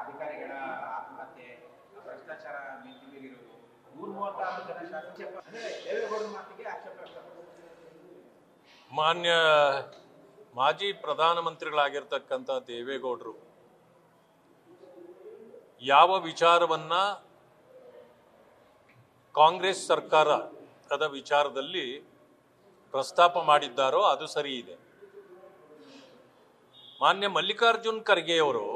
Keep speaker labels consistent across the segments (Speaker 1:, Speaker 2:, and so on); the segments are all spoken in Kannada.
Speaker 1: ಅಧಿಕಾರಿಗಳ ಆತ್ಮಹತ್ಯೆ, ಭ್ರಷ್ಟಾಚಾರ ಮಿತಿ ಮೀರಿರುವುದು, 136 ಜನ ಶಾಸಕ ಅಂದ್ರೆ ದೇವೇಗೌಡರ ಮಾತಿಗೆ ಆಕ್ಷೇಪ ವ್ಯಕ್ತಪಡಿಸಿದ್ದಾರೆ.
Speaker 2: ಮಾನ್ಯ ಮಾಜಿ ಪ್ರಧಾನಮಂತ್ರಿಗಳಾಗಿರ್ತಕ್ಕಂಥ ದೇವೇಗೌಡರು ಯಾವ ವಿಚಾರವನ್ನ ಕಾಂಗ್ರೆಸ್ ಸರ್ಕಾರದ ವಿಚಾರದಲ್ಲಿ ಪ್ರಸ್ತಾಪ ಮಾಡಿದ್ದಾರೋ ಅದು ಸರಿ ಇದೆ. ಮಾನ್ಯ ಮಲ್ಲಿಕಾರ್ಜುನ್ ಖರ್ಗೆ ಅವರು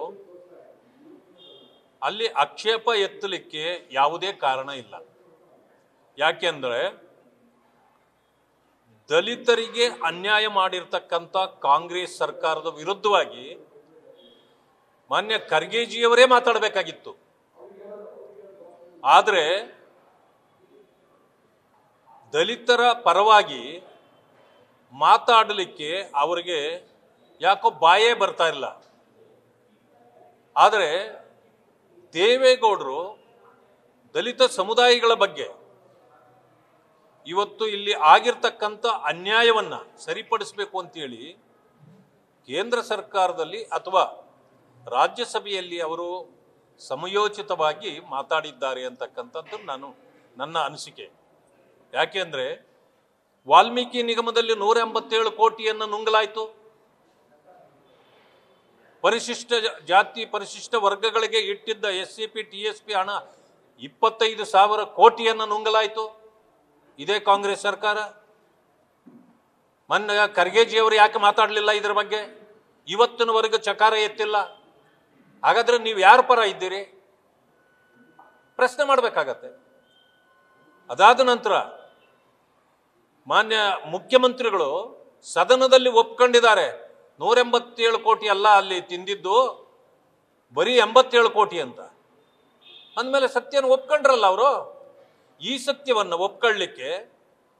Speaker 2: ಅಲ್ಲಿ ಆಕ್ಷೇಪ ಎತ್ತಲಿಕ್ಕೆ ಯಾವುದೇ ಕಾರಣ ಇಲ್ಲ. ಯಾಕೆಂದ್ರೆ ದಲಿತರಿಗೆ ಅನ್ಯಾಯ ಮಾಡಿರ್ತಕ್ಕಂಥ ಕಾಂಗ್ರೆಸ್ ಸರ್ಕಾರದ ವಿರುದ್ಧವಾಗಿ ಮಾನ್ಯ ಖರ್ಗೆಜಿಯವರೇ ಮಾತಾಡಬೇಕಾಗಿತ್ತು. ಆದರೆ ದಲಿತರ ಪರವಾಗಿ ಮಾತಾಡಲಿಕ್ಕೆ ಅವರಿಗೆ ಯಾಕೋ ಬಾಯೇ ಬರ್ತಾ ಇಲ್ಲ. ಆದರೆ ದೇವೇಗೌಡರು ದಲಿತ ಸಮುದಾಯಗಳ ಬಗ್ಗೆ ಇವತ್ತು ಇಲ್ಲಿ ಆಗಿರ್ತಕ್ಕಂಥ ಅನ್ಯಾಯವನ್ನ ಸರಿಪಡಿಸಬೇಕು ಅಂತೇಳಿ ಕೇಂದ್ರ ಸರ್ಕಾರದಲ್ಲಿ ಅಥವಾ ರಾಜ್ಯಸಭೆಯಲ್ಲಿ ಅವರು ಸಮಯೋಚಿತವಾಗಿ ಮಾತಾಡಿದ್ದಾರೆ ಅಂತಕ್ಕಂಥದ್ದು ನನ್ನ ಅನಿಸಿಕೆ. ಯಾಕೆಂದ್ರೆ ವಾಲ್ಮೀಕಿ ನಿಗಮದಲ್ಲಿ 187 ಕೋಟಿಯನ್ನು ನುಂಗಲಾಯಿತು. ಪರಿಶಿಷ್ಟ ಜಾತಿ ಪರಿಶಿಷ್ಟ ವರ್ಗಗಳಿಗೆ ಇಟ್ಟಿದ್ದ SCP TSP ಹಣ 25,000 ಕೋಟಿಯನ್ನು ನುಂಗಲಾಯಿತು. ಇದೇ ಕಾಂಗ್ರೆಸ್ ಸರ್ಕಾರ. ಮೊನ್ನೆ ಖರ್ಗೆಜಿಯವರು ಯಾಕೆ ಮಾತಾಡಲಿಲ್ಲ ಇದರ ಬಗ್ಗೆ? ಇವತ್ತಿನವರೆಗೂ ಚಕಾರ ಎತ್ತಿಲ್ಲ. ಹಾಗಾದ್ರೆ ನೀವು ಯಾರ ಪರ ಇದ್ದೀರಿ ಪ್ರಶ್ನೆ ಮಾಡಬೇಕಾಗತ್ತೆ. ಅದಾದ ನಂತರ ಮಾನ್ಯ ಮುಖ್ಯಮಂತ್ರಿಗಳು ಸದನದಲ್ಲಿ ಒಪ್ಕೊಂಡಿದ್ದಾರೆ 187 ಕೋಟಿ ಅಲ್ಲ ಅಲ್ಲಿ ತಿಂದಿದ್ದು, ಬರೀ 87 ಕೋಟಿ ಅಂತ. ಅಂದಮೇಲೆ ಸತ್ಯನ ಒಪ್ಕೊಂಡ್ರಲ್ಲ ಅವರು. ಈ ಸತ್ಯವನ್ನು ಒಪ್ಕೊಳ್ಳಿಕ್ಕೆ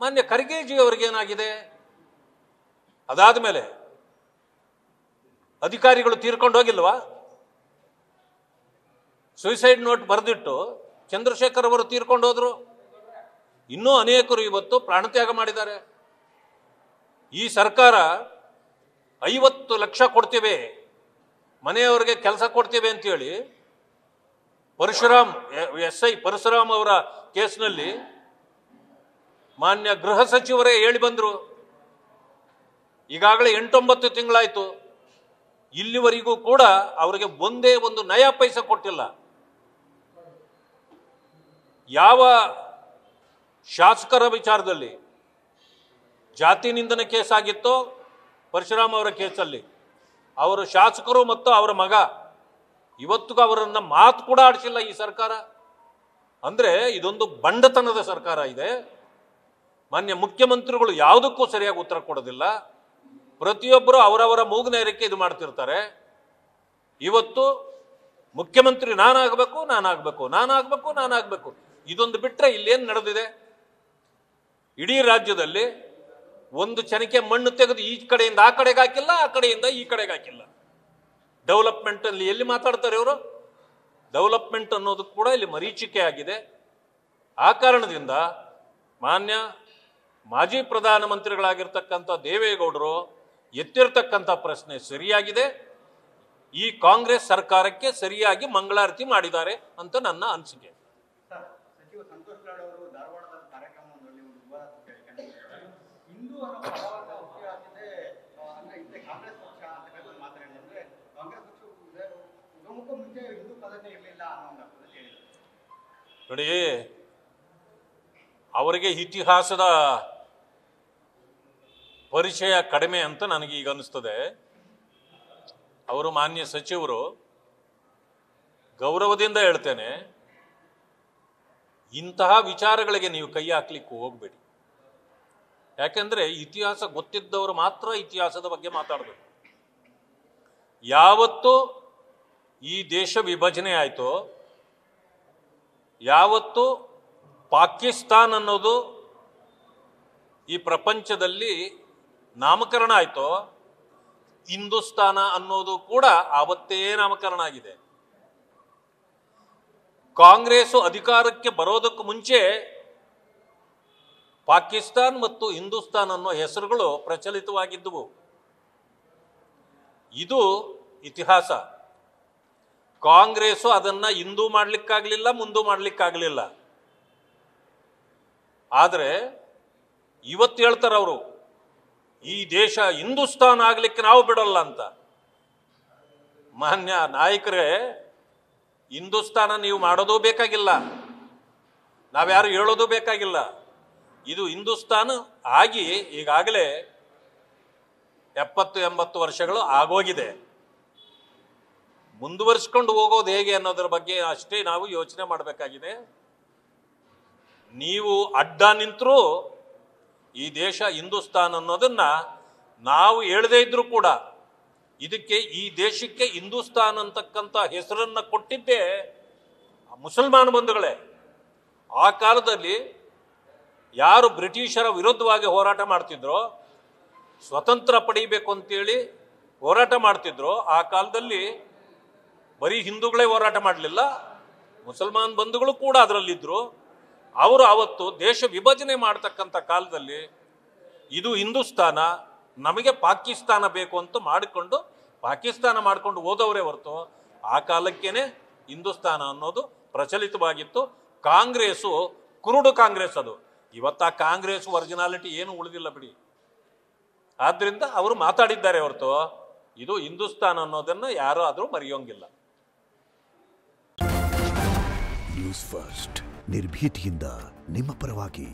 Speaker 2: ಮಾನ್ಯ ಖರ್ಗೆಜಿ ಅವ್ರಿಗೇನಾಗಿದೆ? ಅದಾದ ಮೇಲೆ ಅಧಿಕಾರಿಗಳು ತೀರ್ಕೊಂಡು ಹೋಗಿಲ್ವಾ? ಸುಯಿಸೈಡ್ ನೋಟ್ ಬರೆದಿಟ್ಟು ಚಂದ್ರಶೇಖರ್ ಅವರು ತೀರ್ಕೊಂಡು ಹೋದ್ರು. ಇನ್ನೂ ಅನೇಕರು ಇವತ್ತು ಪ್ರಾಣತ್ಯಾಗ ಮಾಡಿದ್ದಾರೆ. ಈ ಸರ್ಕಾರ 50 ಲಕ್ಷ ಕೊಡ್ತೇವೆ, ಮನೆಯವರಿಗೆ ಕೆಲಸ ಕೊಡ್ತೇವೆ ಅಂತೇಳಿ SI ಪರಶುರಾಮ್ ಅವರ ಕೇಸ್ನಲ್ಲಿ ಮಾನ್ಯ ಗೃಹ ಸಚಿವರೇ ಹೇಳಿ ಬಂದ್ರು. ಈಗಾಗಲೇ 8-9 ತಿಂಗಳಾಯ್ತು. ಇಲ್ಲಿವರೆಗೂ ಕೂಡ ಅವರಿಗೆ ಒಂದೇ ಒಂದು ನಯಾ ಪೈಸೆ ಕೊಟ್ಟಿಲ್ಲ. ಯಾವ ಶಾಸಕರ ವಿಚಾರದಲ್ಲಿ ಜಾತಿ ನಿಂದನೆ ಕೇಸ್ ಆಗಿತ್ತೋ ಪರಶುರಾಮ್ ಅವರ ಕೇಸಲ್ಲಿ ಅವರು ಶಾಸಕರು ಮತ್ತು ಅವರ ಮಗ ಇವತ್ತಿಗೂ ಅವರನ್ನ ಮಾತು ಕೂಡ ಆಡಿಸಿಲ್ಲ ಈ ಸರ್ಕಾರ. ಅಂದ್ರೆ ಇದೊಂದು ಬಂಡತನದ ಸರ್ಕಾರ ಇದೆ. ಮಾನ್ಯ ಮುಖ್ಯಮಂತ್ರಿಗಳು ಯಾವುದಕ್ಕೂ ಸರಿಯಾಗಿ ಉತ್ತರ ಕೊಡೋದಿಲ್ಲ. ಪ್ರತಿಯೊಬ್ಬರು ಅವರವರ ಮೂಗ್ನೇರಕ್ಕೆ ಇದು ಮಾಡ್ತಿರ್ತಾರೆ. ಇವತ್ತು ಮುಖ್ಯಮಂತ್ರಿ ನಾನಾಗಬೇಕು ಇದೊಂದು ಬಿಟ್ರೆ ಇಲ್ಲೇನು ನಡೆದಿದೆ? ಇಡೀ ರಾಜ್ಯದಲ್ಲಿ ಒಂದು ಚನಿಕೆ ಮಣ್ಣು ತೆಗೆದು ಈ ಕಡೆಯಿಂದ ಆ ಕಡೆಗೆ ಹಾಕಿಲ್ಲ, ಆ ಕಡೆಯಿಂದ ಈ ಕಡೆಗೆ ಹಾಕಿಲ್ಲ. ಡೆವಲಪ್ಮೆಂಟ್ ಅಲ್ಲಿ ಎಲ್ಲಿ ಮಾತಾಡ್ತಾರೆ ಇವರು? ಡೆವಲಪ್ಮೆಂಟ್ ಅನ್ನೋದು ಕೂಡ ಇಲ್ಲಿ ಮರೀಚಿಕೆ ಆಗಿದೆ. ಆ ಕಾರಣದಿಂದ ಮಾನ್ಯ ಮಾಜಿ ಪ್ರಧಾನಮಂತ್ರಿಗಳಾಗಿರ್ತಕ್ಕಂಥ ದೇವೇಗೌಡರು ಎತ್ತಿರ್ತಕ್ಕಂಥ ಪ್ರಶ್ನೆ ಸರಿಯಾಗಿದೆ. ಈ ಕಾಂಗ್ರೆಸ್ ಸರ್ಕಾರಕ್ಕೆ ಸರಿಯಾಗಿ ಮಂಗಳಾರತಿ ಮಾಡಿದ್ದಾರೆ ಅಂತ ನನ್ನ ಅನಿಸಿಕೆ.
Speaker 1: ಸಚಿವ ಸಂತೋಷ್ ಲಾಡ್ ಅವರು ಧಾರವಾಡದ ಕಾರ್ಯಕ್ರಮದಲ್ಲಿ ಒಂದು ವಿವಾದ ಹಿಂದೂ ಅನ್ನೋ ಪದವನ್ನು ಉಪಯೋಗಿಸಿದೆ. ಅಂದ್ರೆ ಇದೇ ಕಾಂಗ್ರೆಸ್ ಪಕ್ಷ ಅಂತ ಮಾತಾಡಿದ್ರೆ ಕಾಂಗ್ರೆಸ್ ಪಕ್ಷ ಉಗಮಕ್ಕೂ ಮುಂಚೆ ಹಿಂದೂ ಪದನೇ ಇರಲಿಲ್ಲ ಅನ್ನೋ ಒಂದು ಅರ್ಥದಲ್ಲಿ ಹೇಳಿದರು.
Speaker 2: ನೋಡಿ, ಅವರಿಗೆ ಇತಿಹಾಸದ ಪರಿಚಯ ಕಡಿಮೆ ಅಂತ ನನಗೆ ಈಗ ಅನಿಸ್ತದೆ. ಅವರು ಮಾನ್ಯ ಸಚಿವರು, ಗೌರವದಿಂದ ಹೇಳ್ತೇನೆ, ಇಂತಹ ವಿಚಾರಗಳಿಗೆ ನೀವು ಕೈ ಹಾಕ್ಲಿಕ್ಕೆ ಹೋಗ್ಬೇಡಿ. ಯಾಕೆಂದ್ರೆ ಇತಿಹಾಸ ಗೊತ್ತಿದ್ದವರು ಮಾತ್ರ ಇತಿಹಾಸದ ಬಗ್ಗೆ ಮಾತಾಡಬೇಕು. ಯಾವತ್ತು ಈ ದೇಶ ವಿಭಜನೆ ಆಯಿತೋ, ಯಾವತ್ತು ಪಾಕಿಸ್ತಾನ್ ಅನ್ನೋದು ಈ ಪ್ರಪಂಚದಲ್ಲಿ ನಾಮಕರಣ ಆಯಿತೋ, ಹಿಂದೂಸ್ತಾನ ಅನ್ನೋದು ಕೂಡ ಆವತ್ತೇ ನಾಮಕರಣ ಆಗಿದೆ. ಕಾಂಗ್ರೆಸ್ ಅಧಿಕಾರಕ್ಕೆ ಬರೋದಕ್ಕೂ ಮುಂಚೆ ಪಾಕಿಸ್ತಾನ್ ಮತ್ತು ಹಿಂದೂಸ್ತಾನ್ ಅನ್ನೋ ಹೆಸರುಗಳು ಪ್ರಚಲಿತವಾಗಿದ್ದವು. ಇದು ಇತಿಹಾಸ. ಕಾಂಗ್ರೆಸ್ ಅದನ್ನ ಇಂದೂ ಮಾಡ್ಲಿಕ್ಕಾಗ್ಲಿಲ್ಲ, ಮುಂದೂ ಮಾಡ್ಲಿಕ್ಕಾಗ್ಲಿಲ್ಲ. ಆದರೆ ಇವತ್ತು ಹೇಳ್ತಾರೆ ಅವರು, ಈ ದೇಶ ಹಿಂದೂಸ್ತಾನ್ ಆಗ್ಲಿಕ್ಕೆ ನಾವು ಬಿಡಲ್ಲ ಅಂತ. ಮಾನ್ಯ ನಾಯಕರೇ, ಹಿಂದೂಸ್ತಾನ ನೀವು ಮಾಡೋದೂ ಬೇಕಾಗಿಲ್ಲ, ನಾವ್ಯಾರು ಹೇಳೋದು ಬೇಕಾಗಿಲ್ಲ. ಇದು ಹಿಂದೂಸ್ತಾನ ಆಗಿ ಈಗಾಗಲೇ 70-80 ವರ್ಷಗಳು ಆಗೋಗಿದೆ. ಮುಂದುವರಿಸ್ಕೊಂಡು ಹೋಗೋದು ಹೇಗೆ ಅನ್ನೋದ್ರ ಬಗ್ಗೆ ಅಷ್ಟೇ ನಾವು ಯೋಚನೆ ಮಾಡಬೇಕಾಗಿದೆ. ನೀವು ಅಡ್ಡ ನಿಂತರೂ ಈ ದೇಶ ಹಿಂದೂಸ್ತಾನ್ ಅನ್ನೋದನ್ನ ನಾವು ಹೇಳದೇ ಇದ್ರೂ ಕೂಡ, ಇದಕ್ಕೆ ಈ ದೇಶಕ್ಕೆ ಹಿಂದೂಸ್ತಾನ್ ಅಂತಕ್ಕಂಥ ಹೆಸರನ್ನ ಕೊಟ್ಟಿದ್ದೇ ಮುಸಲ್ಮಾನ ಬಂಧುಗಳೇ. ಆ ಕಾಲದಲ್ಲಿ ಯಾರು ಬ್ರಿಟಿಷರ ವಿರುದ್ಧವಾಗಿ ಹೋರಾಟ ಮಾಡ್ತಿದ್ರೋ, ಸ್ವತಂತ್ರ ಪಡೀಬೇಕು ಅಂತೇಳಿ ಹೋರಾಟ ಮಾಡ್ತಿದ್ರು, ಆ ಕಾಲದಲ್ಲಿ ಬರೀ ಹಿಂದೂಗಳೇ ಹೋರಾಟ ಮಾಡಲಿಲ್ಲ, ಮುಸಲ್ಮಾನ್ ಬಂಧುಗಳು ಕೂಡ ಅದರಲ್ಲಿದ್ದರು. ಅವರು ಅವತ್ತು ದೇಶ ವಿಭಜನೆ ಮಾಡ್ತಕ್ಕಂಥ ಕಾಲದಲ್ಲಿ ಇದು ಹಿಂದೂಸ್ತಾನ, ನಮಗೆ ಪಾಕಿಸ್ತಾನ ಬೇಕು ಅಂತ ಮಾಡಿಕೊಂಡು ಪಾಕಿಸ್ತಾನ ಮಾಡ್ಕೊಂಡು ಹೋದವರೇ ಹೊರತು ಆ ಕಾಲಕ್ಕೇನೆ ಹಿಂದೂಸ್ತಾನ ಅನ್ನೋದು ಪ್ರಚಲಿತವಾಗಿತ್ತು. ಕಾಂಗ್ರೆಸ್ಸು ಕುರುಡು ಕಾಂಗ್ರೆಸ್ ಅದು. ಇವತ್ತು ಆ ಕಾಂಗ್ರೆಸ್ ಒರಿಜಿನಾಲಿಟಿ ಏನು ಉಳಿದಿಲ್ಲ ಬಿಡಿ. ಆದ್ರಿಂದ ಅವರು ಮಾತಾಡಿದ್ದಾರೆ ಹೊರತು ಇದು ಹಿಂದೂಸ್ತಾನ್ ಅನ್ನೋದನ್ನ ಯಾರು ಆದರೂ ಮರೆಯೋಂಗಿಲ್ಲ.
Speaker 3: ನ್ಯೂಸ್ ಫಸ್ಟ್ ನಿರ್ಭೀತಿಯಿಂದ ನಿಮ್ಮ ಪರವಾಗಿ.